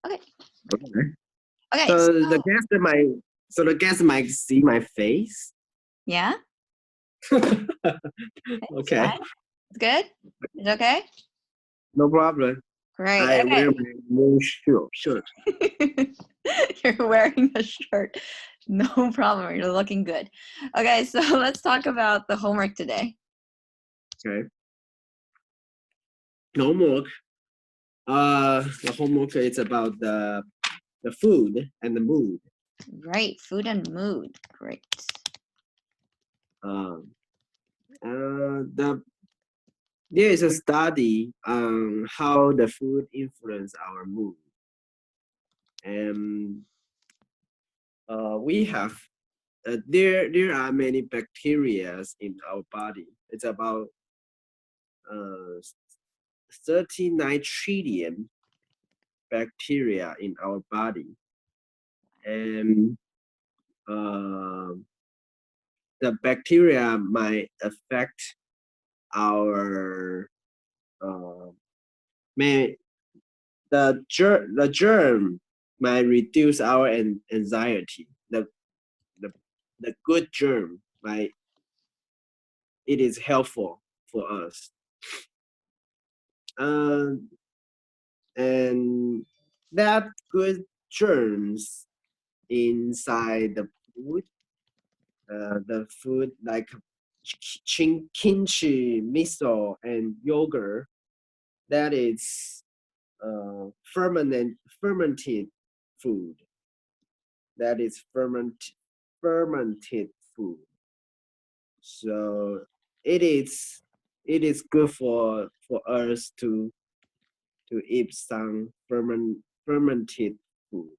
Okay. Okay. Okay. So the guest might see my face. Yeah. Okay. It's good. It's okay. No problem. Great. I Okay. wear my new shirt. You're wearing a shirt. No problem. You're looking good. Okay, so let's talk about the homework today. Okay. Homework. The homework is about the food and the mood. Right, food and mood. Great. There is a study on how the food influence our mood, and we have there are many bacteria in our body. It's about 39 trillion bacteria in our body, and the bacteria might affect our the germ might reduce our anxiety. The good germ it is helpful for us. And that good germs inside the food like kimchi, miso, and yogurt, that is fermented food. That is fermented food. So it is good for us to eat some fermented food.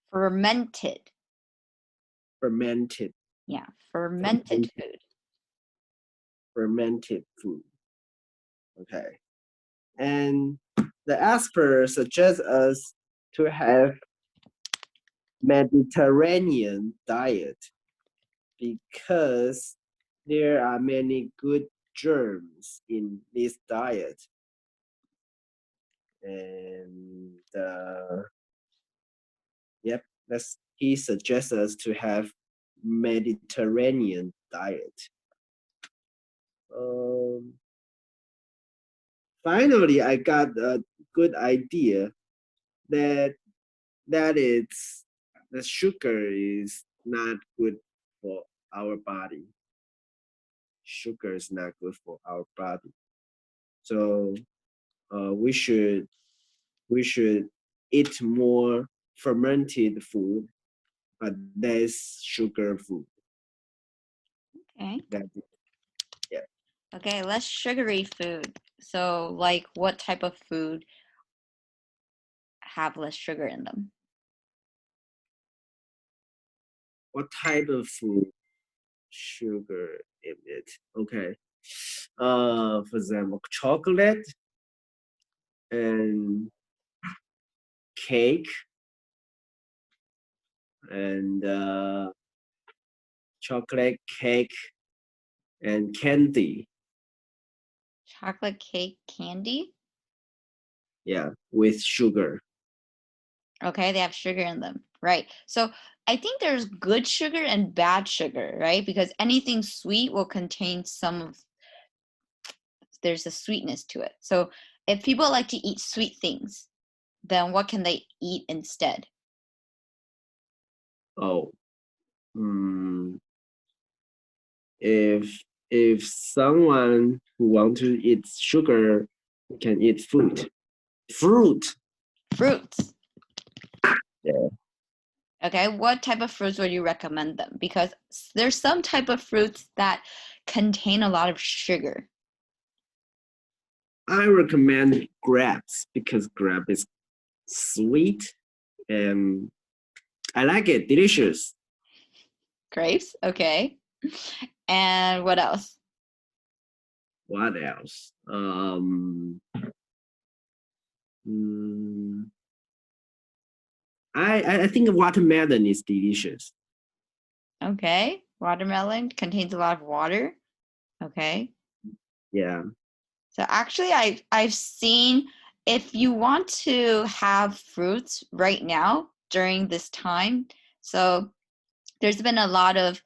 Fermented. Fermented. Yeah, fermented food. Fermented food. Okay. And the expert suggests us to have Mediterranean diet because there are many good germs in this diet. And he suggests us to have Mediterranean diet. Finally, I got a good idea that it's the sugar is not good for our body. Sugar is not good for our body. So we should eat more fermented food, but less sugar food. Okay. Yeah. Okay, less sugary food. So, like, what type of food have less sugar in them? What type of food? Sugar in it. Okay. For example, chocolate and cake and chocolate cake and candy. Chocolate cake candy? Yeah, with sugar. Okay, they have sugar in them. Right. So I think there's good sugar and bad sugar, right? Because anything sweet will contain there's a sweetness to it. So if people like to eat sweet things, then what can they eat instead? Oh. If someone who wants to eat sugar can eat fruit. Fruits. Yeah. Okay, what type of fruits would you recommend them? Because there's some type of fruits that contain a lot of sugar. I recommend grapes because grape is sweet and I like it, delicious. Grapes, okay. And what else? What else? I think watermelon is delicious. Okay, watermelon contains a lot of water. Okay. Yeah. So actually, I've seen if you want to have fruits right now during this time, so there's been a lot of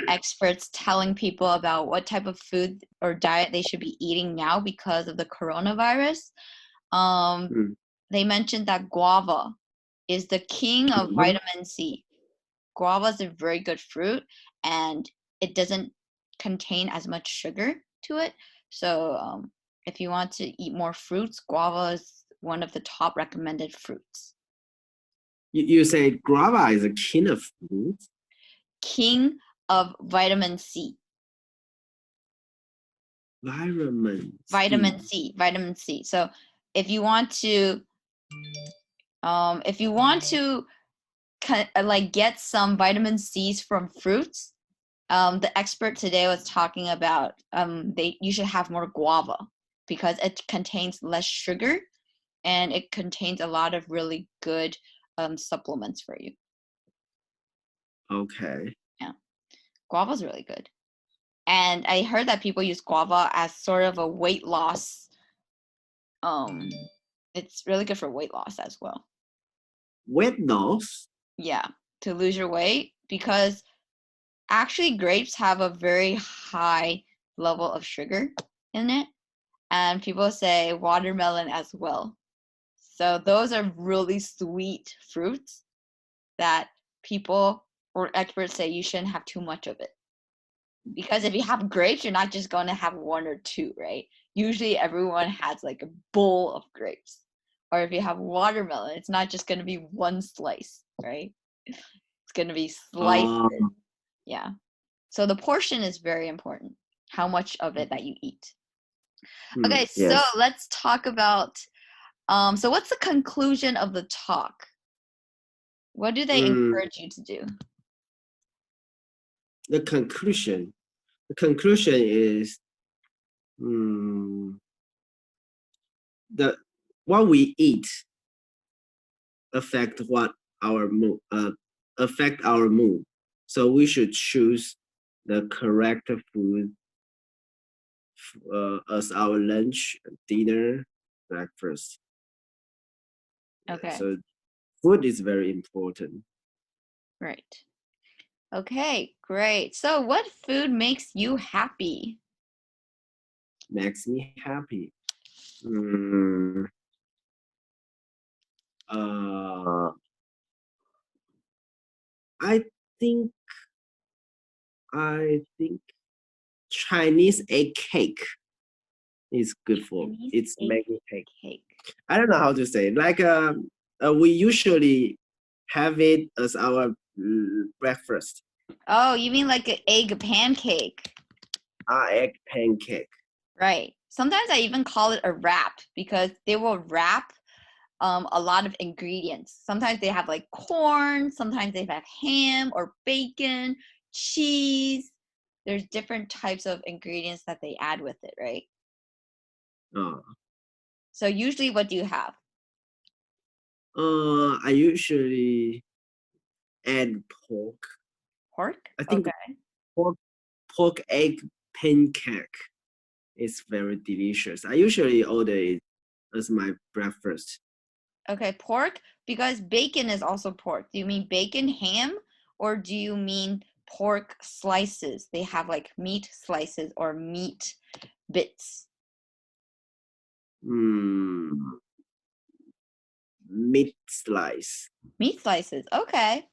experts telling people about what type of food or diet they should be eating now because of the coronavirus. They mentioned that guava is the king of vitamin C. Guava is a very good fruit, and it doesn't contain as much sugar to it. So if you want to eat more fruits, guava is one of the top recommended fruits. You say guava is a king of fruit? King of vitamin C. Vitamin C. So if you want to like get some vitamin C's from fruits, the expert today was talking about you should have more guava because it contains less sugar and it contains a lot of really good supplements for you. Okay. Yeah, guava is really good. And I heard that people use guava as sort of a weight loss. It's really good for weight loss as well. Weight loss? Yeah, to lose your weight, because actually grapes have a very high level of sugar in it. And people say watermelon as well. So those are really sweet fruits that people or experts say you shouldn't have too much of it. Because if you have grapes, you're not just going to have one or two, right? Usually everyone has like a bowl of grapes. Or if you have watermelon, it's not just going to be one slice, right? It's going to be slices. Yeah. So the portion is very important, how much of it that you eat. Okay, so yes. let's talk about, so what's the conclusion of the talk? What do they encourage you to do? The conclusion is what we eat affect our mood. So we should choose the correct food as our lunch, dinner, breakfast. Okay. So food is very important. Right. Okay, great. So what food makes you happy? Makes me happy. I think Chinese egg cake is good for me. It's making cake. I don't know how to say it. Like we usually have it as our breakfast. Oh, you mean like an egg pancake? Egg pancake. Right. Sometimes I even call it a wrap because they will wrap a lot of ingredients. Sometimes they have like corn, sometimes they have ham or bacon, cheese. There's different types of ingredients that they add with it, right? So usually what do you have? I usually add pork. Pork? I think okay. pork egg pancake is very delicious. I usually order it as my breakfast. Okay, pork, because bacon is also pork. Do you mean bacon ham or do you mean pork slices? They have like meat slices or meat bits. Meat slice. Meat slices. Okay.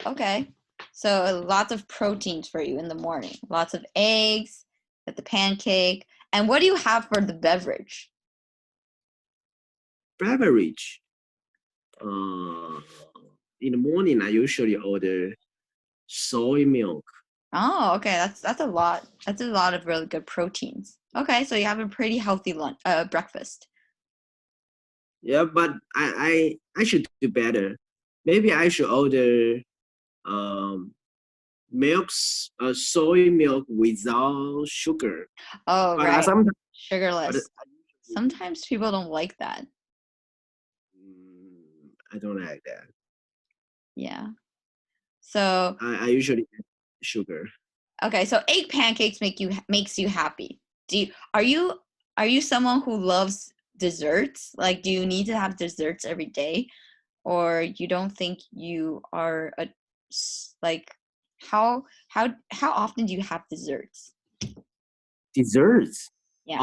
So lots of proteins for you in the morning. Lots of eggs, at the pancake. And what do you have for the beverage? Beverage. In the morning, I usually order soy milk. Oh, okay. That's a lot. That's a lot of really good proteins. Okay, so you have a pretty healthy breakfast. Yeah, but I should do better. Maybe I should order soy milk without sugar. Oh, but right. Sometimes, Sugarless. Sometimes people don't like that. I don't like that. Yeah. So I usually add sugar. Okay, so egg pancakes makes you happy. Are you someone who loves desserts? Like, do you need to have desserts every day? Or you don't think you are like, how often do you have desserts? Desserts. Yeah.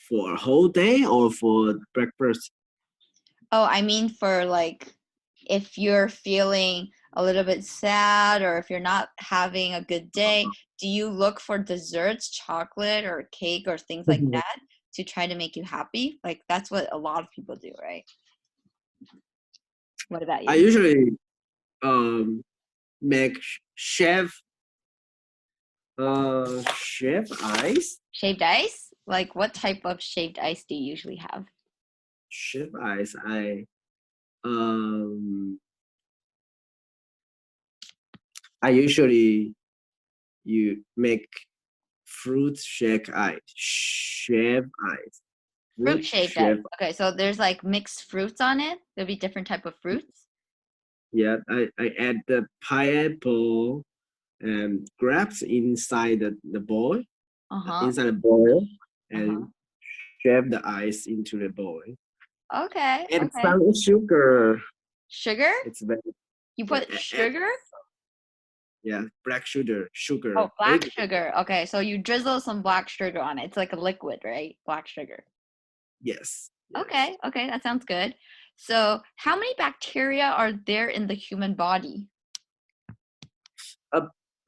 For a whole day or for breakfast? Oh, I mean for like if you're feeling a little bit sad or if you're not having a good day, do you look for desserts, chocolate or cake or things like that to try to make you happy? Like that's what a lot of people do, right? What about you? I usually make chef ice. Shaved ice? Like what type of shaved ice do you usually have? Chef ice. I usually make fruit shake ice. Chef ice. Fruit shaved ice. Okay, so there's like mixed fruits on it. There'll be different type of fruits. Yeah, I add the pineapple and grapes inside the bowl. Inside the bowl and shave the ice into the bowl. Okay. And some sugar. Sugar? It's very. You put sugar? Yeah, black sugar. Oh, black sugar. Okay, so you drizzle some black sugar on it. It's like a liquid, right? Black sugar. Yes. Okay, that sounds good. So, how many bacteria are there in the human body?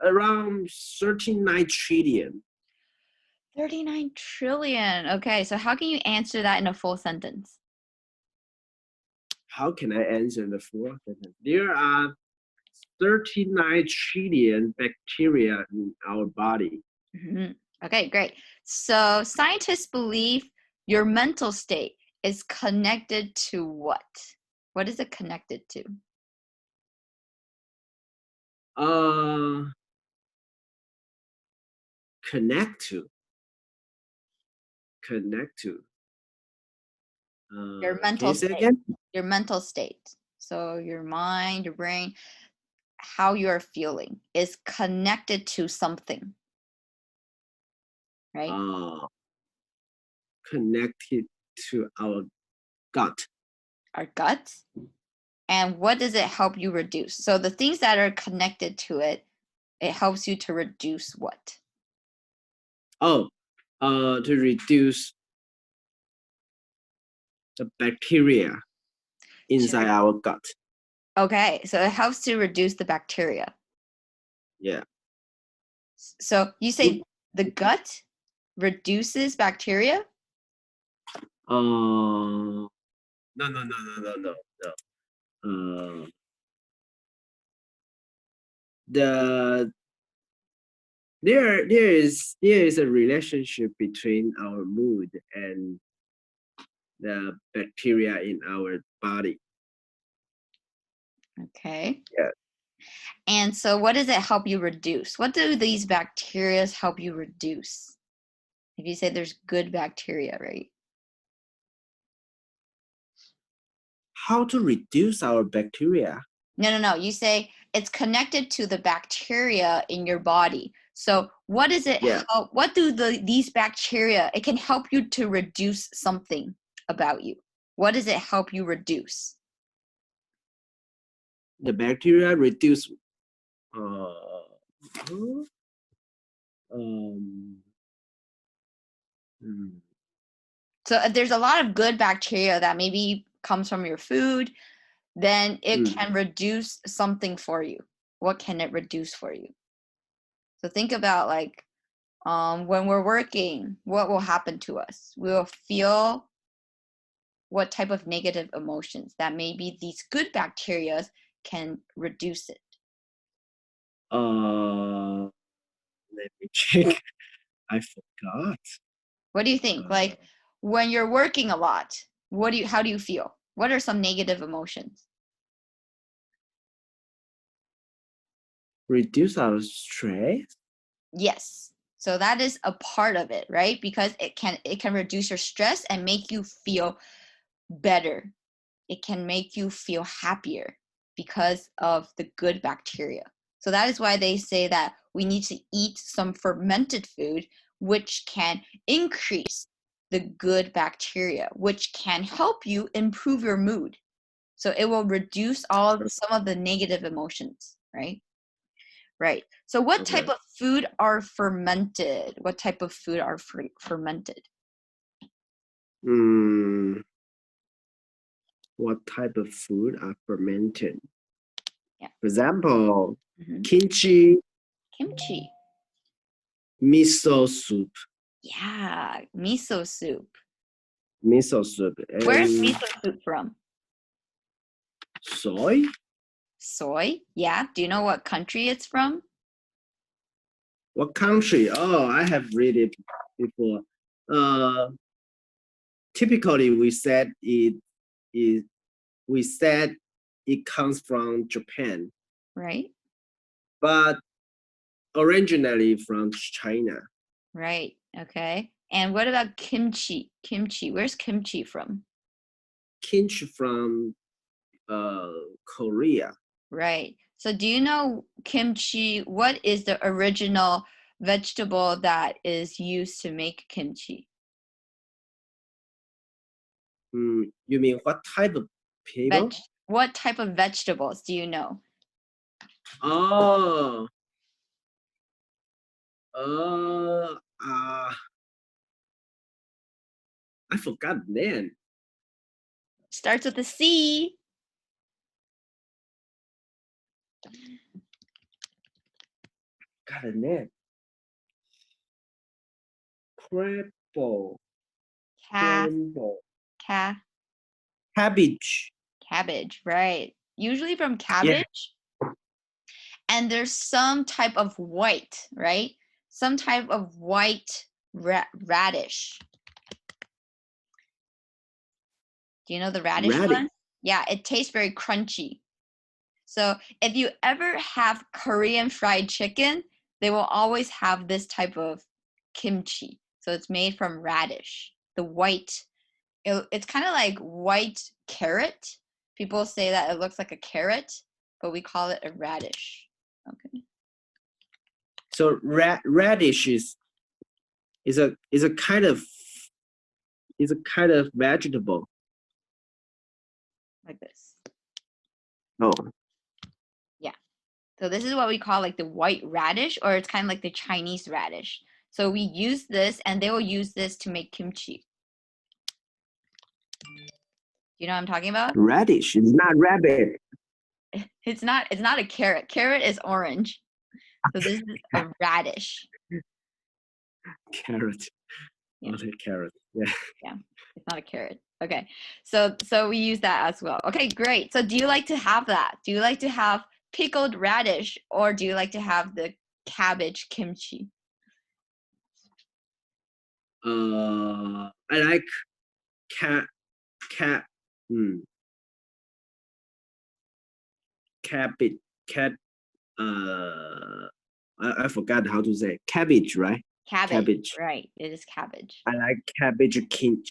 Around 39 trillion. 39 trillion. Okay, so how can you answer that in a full sentence? How can I answer the full sentence? There are 39 trillion bacteria in our body. Okay, great. So scientists believe your mental state is connected to what? What is it connected to? Connect to. Your mental state. Again? Your mental state. So your mind, your brain, how you are feeling is connected to something, right? Connected to our gut. Our gut. And what does it help you reduce? So the things that are connected to it, it helps you to reduce what? To reduce the bacteria inside our gut. Okay, so it helps to reduce the bacteria. Yeah. So you say the gut reduces bacteria? No. There is a relationship between our mood and the bacteria in our body. Okay. Yeah. And so what does it help you reduce? What do these bacteria help you reduce? If you say there's good bacteria, right? How to reduce our bacteria? No. You say it's connected to the bacteria in your body. So what does it help? What do these bacteria, it can help you to reduce something about you. What does it help you reduce? The bacteria reduce So if there's a lot of good bacteria that maybe comes from your food, then it can reduce something for you. What can it reduce for you? So think about like when we're working, what will happen to us? We'll feel what type of negative emotions that maybe these good bacteria can reduce it. Let me check. I forgot. What do you think? Like when you're working a lot, how do you feel? What are some negative emotions? Reduce our stress? Yes. So that is a part of it, right? Because it can reduce your stress and make you feel better. It can make you feel happier because of the good bacteria. So that is why they say that we need to eat some fermented food, which can increase the good bacteria, which can help you improve your mood. So it will reduce some of the negative emotions, right? Right. So what type of food are fermented? What type of food are fermented? What type of food are fermented? Yeah. For example, kimchi, miso soup. Yeah, miso soup. Miso soup. Where's miso soup from? Soy? Soy? Yeah. Do you know what country it's from? What country? Oh, I have read it before. Typically, we said it comes from Japan. Right. But originally from China. Right. Okay. And what about kimchi? Kimchi. Where's kimchi from? Kimchi from Korea. Right. So do you know kimchi? What is the original vegetable that is used to make kimchi? You mean what type of people? What type of vegetables do you know? Oh. I forgot the name. Starts with a C. Got a name. Cabbage. Cabbage, right. Usually from cabbage. Yeah. And there's some type of white, right? Some type of white radish. Do you know the radish one? Yeah, it tastes very crunchy. So if you ever have Korean fried chicken, they will always have this type of kimchi. So it's made from radish. The white, it's kind of like white carrot. People say that it looks like a carrot, but we call it a radish. Okay. So radish is a kind of vegetable. Like this. Oh. Yeah. So this is what we call like the white radish, or it's kind of like the Chinese radish. So we use this, and they will use this to make kimchi. You know what I'm talking about? Radish. It's not rabbit. It's not a carrot. Carrot is orange. So this is a radish. Carrot. Yeah. Not a carrot. Yeah. Yeah. It's not a carrot. Okay. So we use that as well. Okay, great. So do you like to have that? Do you like to have pickled radish, or do you like to have the cabbage kimchi? I like cabbage. I forgot how to say cabbage, right? Cabbage. Right. It is cabbage. I like cabbage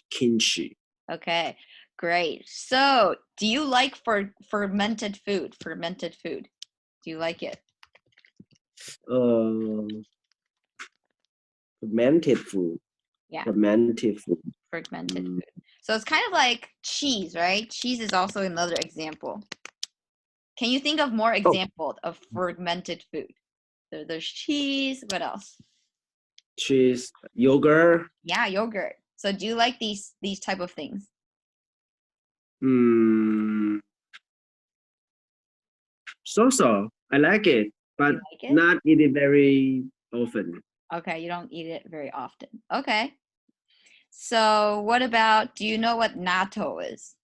kimchi. Okay, great. So do you like fermented food? Fermented food. Do you like it? Fermented food. Yeah. Fermented food. Fermented food. So it's kind of like cheese, right? Cheese is also another example. Can you think of more examples of fermented food? There's cheese. What else? Cheese, yogurt. Yeah, yogurt. So do you like these type of things? So. I like it, but not eat it very often. Okay, you don't eat it very often. Okay. So what about, do you know what natto is?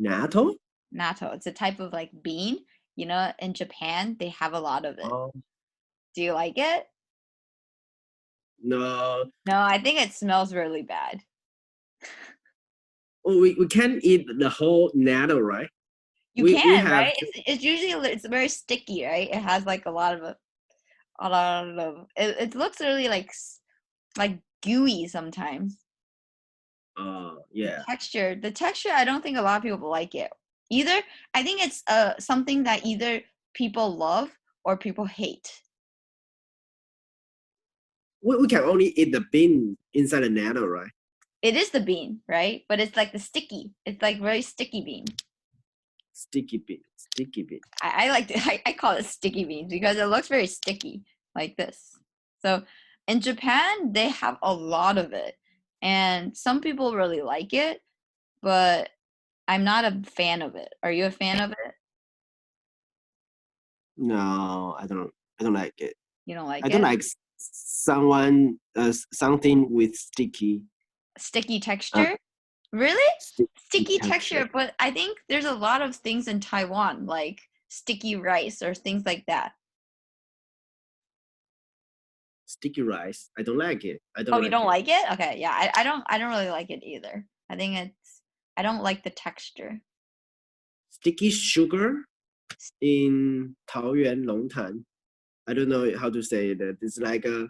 Natto? Natto. It's a type of like bean. You know, in Japan, they have a lot of it. Oh. Do you like it? No. No, I think it smells really bad. Oh, we can't eat the whole natto, right? You can, right? It's usually, it's very sticky, right? It has like a lot of it looks really like gooey sometimes. Yeah. The texture, I don't think a lot of people like it. Either, I think it's something that either people love or people hate? We can only eat the bean inside the nettle, right? It is the bean, right? But it's like the sticky. It's like very sticky bean. Sticky bean, sticky bean. I like to, I call it sticky beans because it looks very sticky like this. So in Japan, they have a lot of it. And some people really like it, but I'm not a fan of it. Are you a fan of it? No, I don't like it. You don't like I it? don't like something with sticky Texture? Really? Sticky texture. texture, but I think there's a lot of things in Taiwan, like sticky rice or things like that. Sticky rice. I don't like it. Oh, you don't like it? Okay, yeah, I don't really like it either. I think I don't like the texture. Sticky sugar in Taoyuan Longtan. I don't know how to say that. It's like a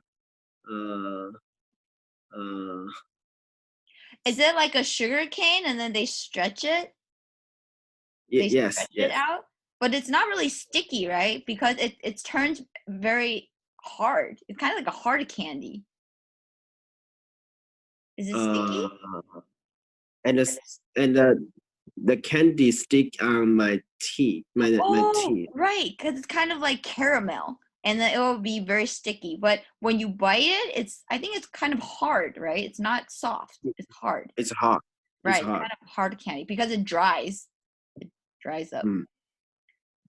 Is it like a sugar cane and then they stretch it? yes, Stretch yes. it out? But it's not really sticky, right? Because it turns very hard. It's kind of like a hard candy. Is it sticky? And the candy stick on my teeth, my teeth. Right, because it's kind of like caramel, and then it will be very sticky. But when you bite it, I think it's kind of hard, right? It's not soft. It's hard. It's hard. Right, It's hard. kind of hard candy because it dries. It dries up. Mm.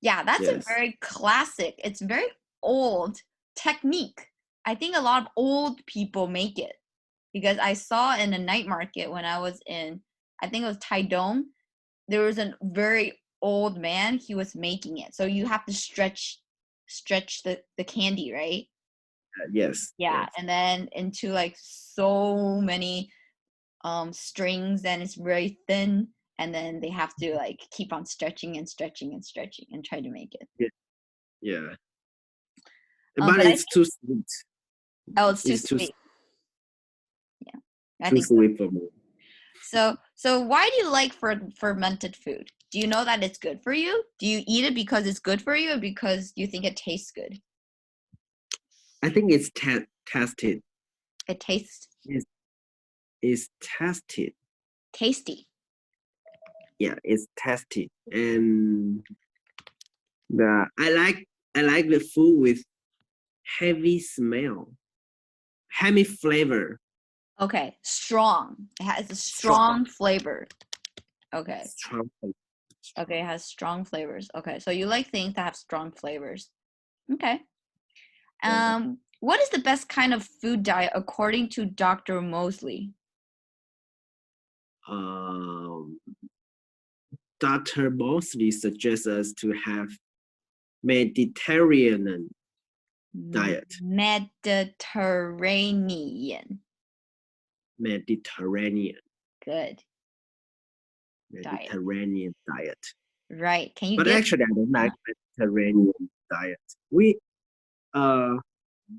Yeah, that's Yes. a very classic. It's very old technique. I think a lot of old people make it because I saw in a night market when I was in, I think it was Taidong, there was a very old man. He was making it, so you have to stretch the candy, right? Yes. Yeah, Yes. and then into like so many strings, and it's very thin, and then they have to like keep on stretching and stretching and stretching and try to make it. Yeah. But But it's too sweet. Oh, it's too sweet. Yeah, I too think sweet for me. so why do you like fermented food? Do you know that it's good for you? Do you eat it because it's good for you or because you think it tastes good? I think it's tested. It tastes It's tested. tasty. Yeah, it's tasty, and I like the food with heavy smell, heavy flavor. Okay, strong. It has a strong flavor. Okay. Strong flavor. Okay, it has strong flavors. Okay, so you like things that have strong flavors. Okay. What is the best kind of food diet according to Dr. Mosley? Dr. Mosley suggests us to have Mediterranean diet. Mediterranean. Good. Mediterranean diet. Right. Can you But actually, I don't like Mediterranean diet.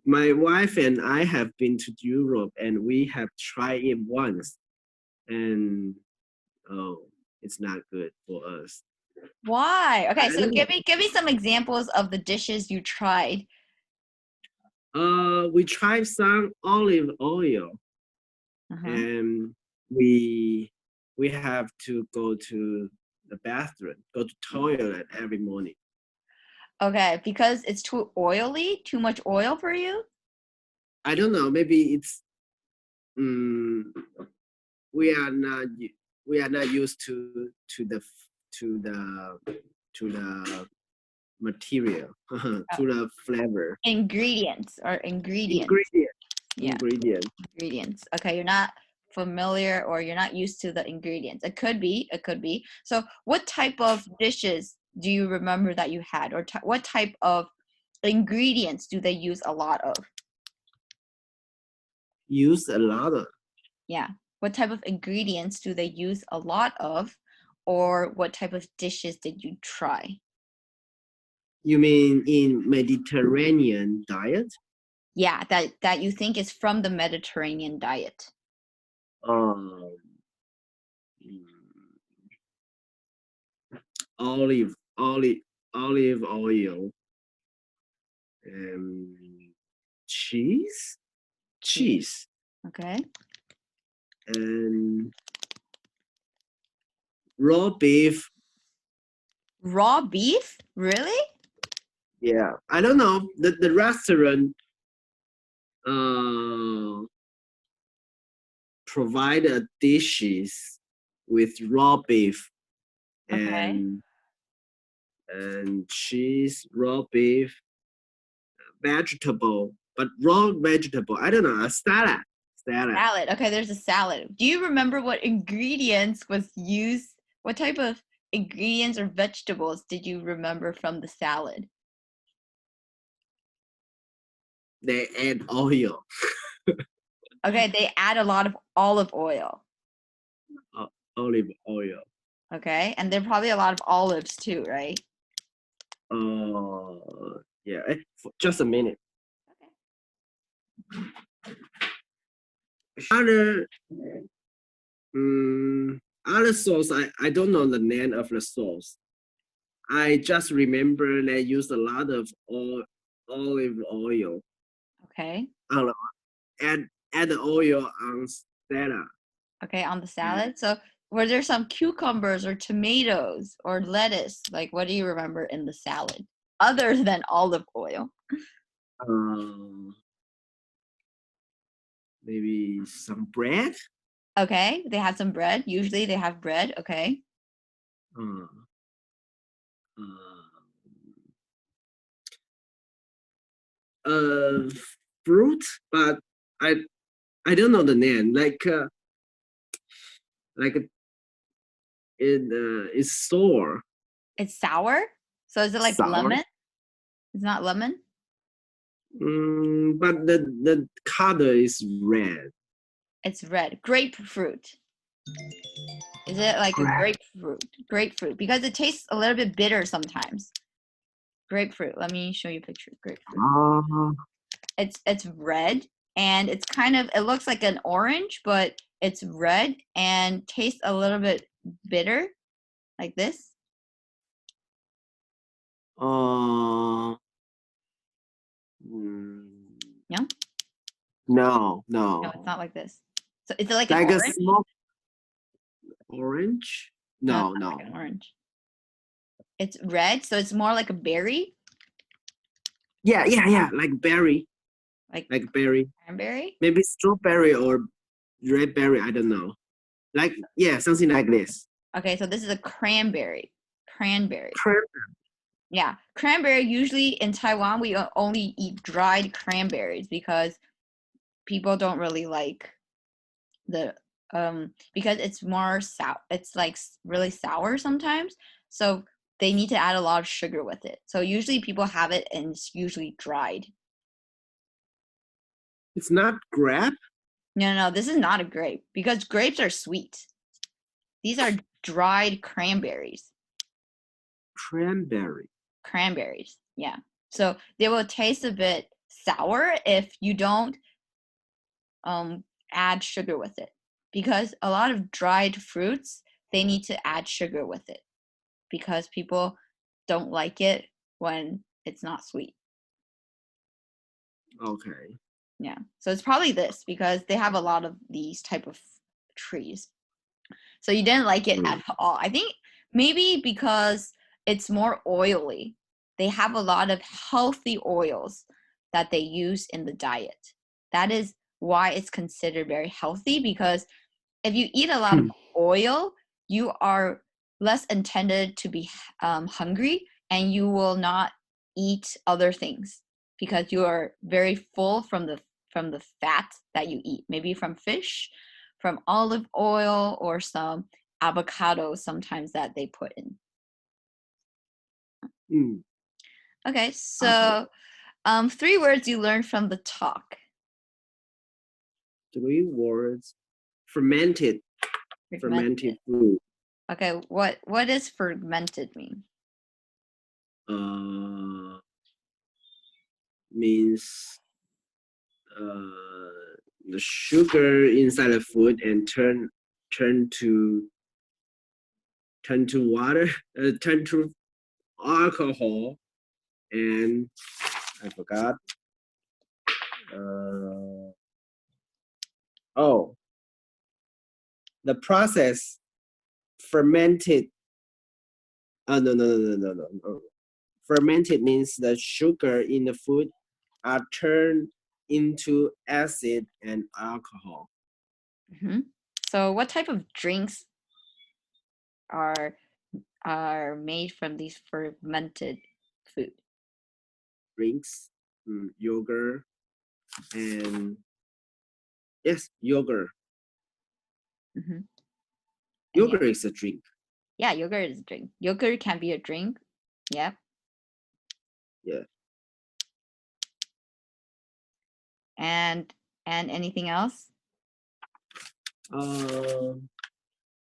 My wife and I have been to Europe, and we have tried it once, and it's not good for us. Why? Okay, so give me some examples of the dishes you tried. We tried some olive oil, and we have to go to the bathroom, go to toilet every morning. Okay, because it's too oily, too much oil for you? I don't know, maybe it's we are not used to the material, to the flavor. Ingredients. Yeah. Ingredients. Okay, you're not familiar or you're not used to the ingredients. It could be. So what type of dishes do you remember that you had, or what type of ingredients do they use a lot of? Use a lot of? Yeah. What type of ingredients do they use a lot of, or what type of dishes did you try? You mean in Mediterranean diet? Yeah, that you think is from the Mediterranean diet. Olive oil, cheese, Okay. and raw beef. Raw beef? Really? Yeah, I don't know. The restaurant provide dishes with raw beef Okay. and cheese, raw beef, vegetable, but raw vegetable. I don't know, a salad. Salad. Okay, there's a salad. Do you remember what ingredients was used? What type of ingredients or vegetables did you remember from the salad? They add oil. Okay, they add a lot of olive oil. Olive oil. Okay, and there are probably a lot of olives too, right? Yeah. Just a minute. Okay. Other sauce, I don't know the name of the sauce. I just remember they use a lot of olive oil. Okay. Add the oil on salad. Okay, on the salad. So were there some cucumbers or tomatoes or lettuce? Like, what do you remember in the salad other than olive oil? Maybe some bread. Okay, they had some bread. Usually they have bread. Okay. Fruit, but I don't know the name. Like it's sour. It's sour. So is it like Sour. lemon? It's not lemon. But the color is red. It's red. Grapefruit. Is it like a grapefruit? Grapefruit, because it tastes a little bit bitter sometimes. Grapefruit. Let me show you a picture of grapefruit. It's red and it's kind of, it looks like an orange, but it's red and tastes a little bit bitter, like this. No. No, it's not like this. So is it like an Like a orange? small orange? No. Like an orange. It's red, so it's more like a berry. Yeah, like berry. Like berry. Cranberry? Maybe strawberry or red berry, I don't know. Like, yeah, something like this. Okay, so this is a cranberry. Cranberry. Cranberry. Yeah, cranberry. Usually in Taiwan, we only eat dried cranberries because people don't really like the because it's more sour. It's like really sour sometimes, so they need to add a lot of sugar with it. So usually people have it, and it's usually dried. It's not grape? No, this is not a grape because grapes are sweet. These are dried cranberries. Cranberries, yeah. So they will taste a bit sour if you don't add sugar with it, because a lot of dried fruits, they need to add sugar with it because people don't like it when it's not sweet. Okay. Yeah, so it's probably this because they have a lot of these type of trees. So you didn't like it at all. I think maybe because it's more oily. They have a lot of healthy oils that they use in the diet. That is why it's considered very healthy, because if you eat a lot of oil, you are less intended to be hungry, and you will not eat other things because you are very full from the fat that you eat, maybe from fish, from olive oil, or some avocado sometimes that they put in. Okay, so 3 words you learned from the talk. 3 words. Fermented food. Okay, what does fermented mean? Means the sugar inside the food and turn to water, turn to alcohol, and I forgot. Oh, the process fermented. No. Fermented means the sugar in the food are turned into acid and alcohol. Mm-hmm. So what type of drinks are made from these fermented food? Drinks, yogurt, and yes, yogurt. Mm-hmm. Yogurt is a drink. Yeah, yogurt is a drink. Yogurt can be a drink. Yeah. Yeah. And anything else?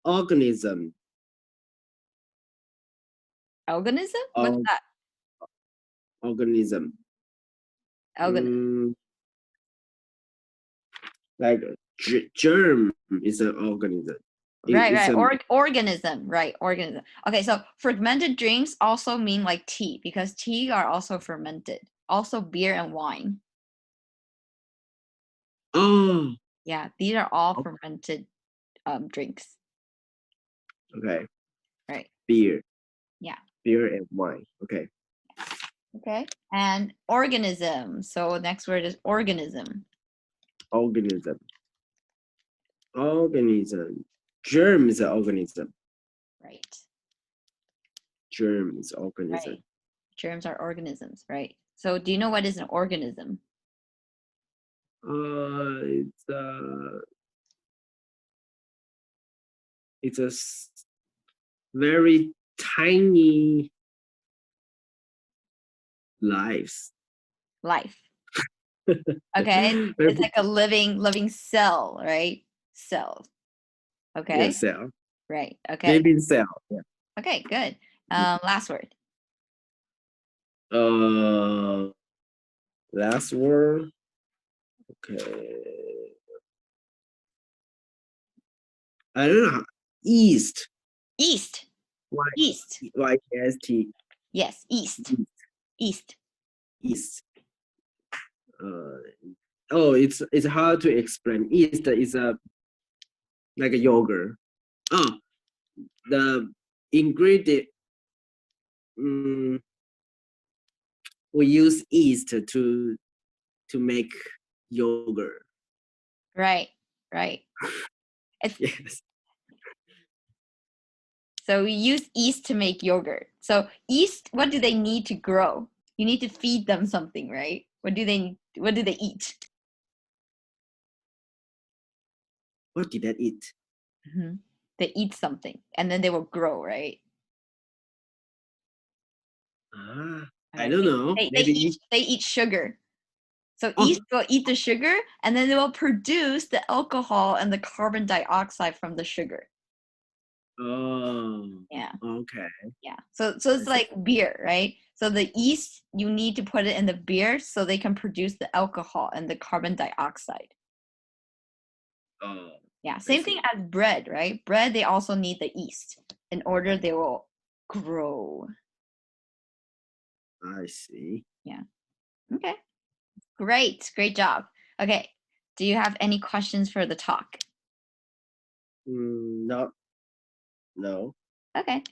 Organism. Organism? What's that? Organism. Organism. Like germ is an organism. Right. Organism. Right. Organism. Okay, so fermented drinks also mean like tea, because tea are also fermented. Also beer and wine. Oh. Yeah, these are all fermented drinks. Okay. Right. Beer. Yeah. Beer and wine. Okay. Okay. And organism. So next word is organism. Organism. Organism. Germ is an organism. Right. Germ is organism. Right. Germs are organisms, right? So do you know what is an organism? It's a very tiny life. Okay. It's like a living cell, right? Cell. Okay. Yeah, cell. Right. Okay. Living cell. Yeah. Okay, good. Last word. Last word. Okay. I don't know. East. East. East. Y-E-S-T. Yes, east. East. East. It's hard to explain. East is like a yogurt. Oh, the ingredient. We use yeast to make yogurt. Right. Yes. So we use yeast to make yogurt. So yeast, what do they need to grow? You need to feed them something, right? What do they eat? What did I eat? Mm-hmm. They eat something and then they will grow, right? I don't know. They eat sugar. So Oh. yeast will eat the sugar and then they will produce the alcohol and the carbon dioxide from the sugar. Oh. Yeah. Okay. Yeah. So it's like beer, right? So the yeast, you need to put it in the beer so they can produce the alcohol and the carbon dioxide. Oh. Yeah. Same thing as bread, right? Bread, they also need the yeast in order they will grow. I see. Yeah. Okay. Great job. Okay. Do you have any questions for the talk? No. Okay.